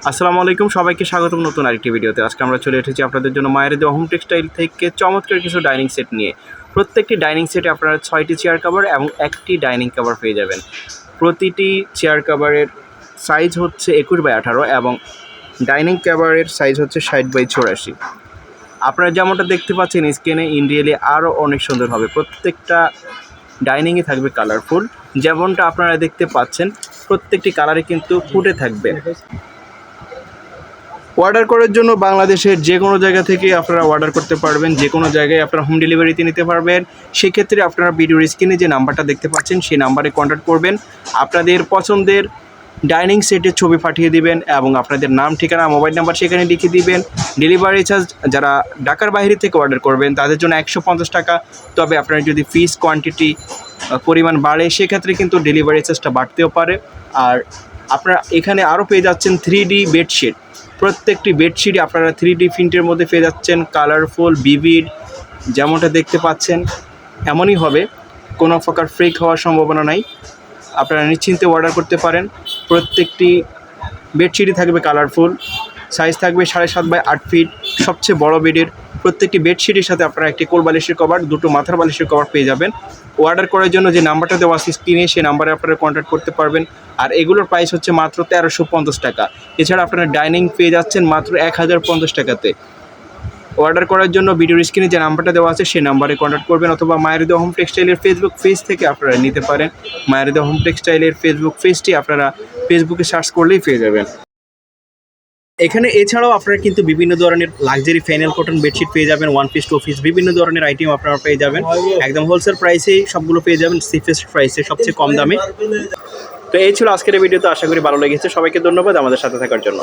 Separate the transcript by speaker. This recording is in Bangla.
Speaker 1: আসসালামু আলাইকুম, সবাইকে স্বাগতম নতুন আরেকটি ভিডিওতে। আজকে আমরা চলে এসেছি আপনাদের জন্য মায়ের দেওয়া হোম টেক্সটাইল থেকে চমৎকার কিছু ডাইনিং সেট নিয়ে। প্রত্যেকটি ডাইনিং সেটে আপনারা 6টি চেয়ার কভার এবং একটি ডাইনিং কভার পেয়ে যাবেন। প্রতিটি চেয়ার কভারের সাইজ হচ্ছে 21x18 এবং ডাইনিং কভারের সাইজ হচ্ছে 60x84। আপনারা যেমনটা দেখতে পাচ্ছেন স্ক্রিনে, ইন্ডিয়ালি আরও অনেক সুন্দর হবে। প্রত্যেকটা ডাইনিংয়ে থাকবে কালারফুল, যেমনটা আপনারা দেখতে পাচ্ছেন প্রত্যেকটি কালারে কিন্তু ফুটে থাকবে। অর্ডার করার জন্য বাংলাদেশের যে কোনো জায়গা থেকে আপনারা অর্ডার করতে পারবেন, যে কোনো জায়গায় আপনারা হোম ডেলিভারিতে নিতে পারবেন। সেক্ষেত্রে আপনারা ভিডিওর স্ক্রিনে যে নাম্বারটা দেখতে পাচ্ছেন সেই নাম্বারে কন্ট্যাক্ট করবেন, আপনাদের পছন্দের ডাইনিং সেটের ছবি পাঠিয়ে দিবেন এবং আপনাদের নাম, ঠিকানা, মোবাইল নাম্বার সেখানে লিখে দিবেন। ডেলিভারি চার্জ যারা ঢাকার বাইরে থেকে অর্ডার করবেন তাদের জন্য 150 টাকা। তবে আপনার যদি পিস কোয়ান্টিটি পরিমাণ বাড়ে সেক্ষেত্রে কিন্তু ডেলিভারি চার্জটা বাড়তেও পারে। আর আপনারা এখানে আরও পেয়ে যাচ্ছেন 3D বেডশিট। প্রত্যেকটি বেডশিটই আপনারা 3D প্রিন্টের মধ্যে পেয়ে যাচ্ছেন, কালারফুল, বিবিড, যেমনটা দেখতে পাচ্ছেন এমনই হবে, কোনো প্রকার ফেক হওয়ার সম্ভাবনা নাই। আপনারা নিশ্চিন্তে অর্ডার করতে পারেন। প্রত্যেকটি বেডশিটই থাকবে কালারফুল, সাইজ থাকবে 7.5x8 ফিট, সবচেয়ে বড় বেডের। প্রত্যেকটি বেডশিটের সাথে আপনারা একটি কোল বালিশের কভার, দুটো মাথার বালিশের কভার পেয়ে যাবেন। অর্ডার করার জন্য যে নাম্বারটা দেওয়া আছে স্ক্রিনে, সেই নাম্বারে আপনারা কন্ট্যাক্ট করতে পারবেন। আর এগুলোর প্রাইস হচ্ছে মাত্র 1350 টাকা। এছাড়া আপনারা ডাইনিং পেয়ে যাচ্ছেন মাত্র 1050 টাকাতে। অর্ডার করার জন্য ভিডিওর স্ক্রিনে যে নাম্বারটা দেওয়া আছে সেই নাম্বারে কন্ট্যাক্ট করবেন, অথবা মায়ের দেওয়া হোম টেক্সটাইলের ফেসবুক পেজ থেকে আপনারা নিতে পারেন। মায়ের দেওয়া হোম টেক্সটাইলের ফেসবুক পেজটি আপনারা ফেসবুকে সার্চ করলেই পেয়ে যাবেন। এখানে এছাড়াও আপনারা কিন্তু বিভিন্ন ধরনের লাক্সারি ফ্যানেল কটন বেডশিট পেয়ে যাবেন, 1 পিস 2 পিস বিভিন্ন ধরনের আইটেম আপনারা পেয়ে যাবেন। একদম হোলসেল প্রাইসেই সবগুলো পেয়ে যাবেন, চিপেস্ট প্রাইসে, সবচেয়ে কম দামে। তো এই ছিল আজকের ভিডিওতে, আশা করি ভালো লেগেছে। সবাইকে ধন্যবাদ আমাদের সাথে থাকার জন্য।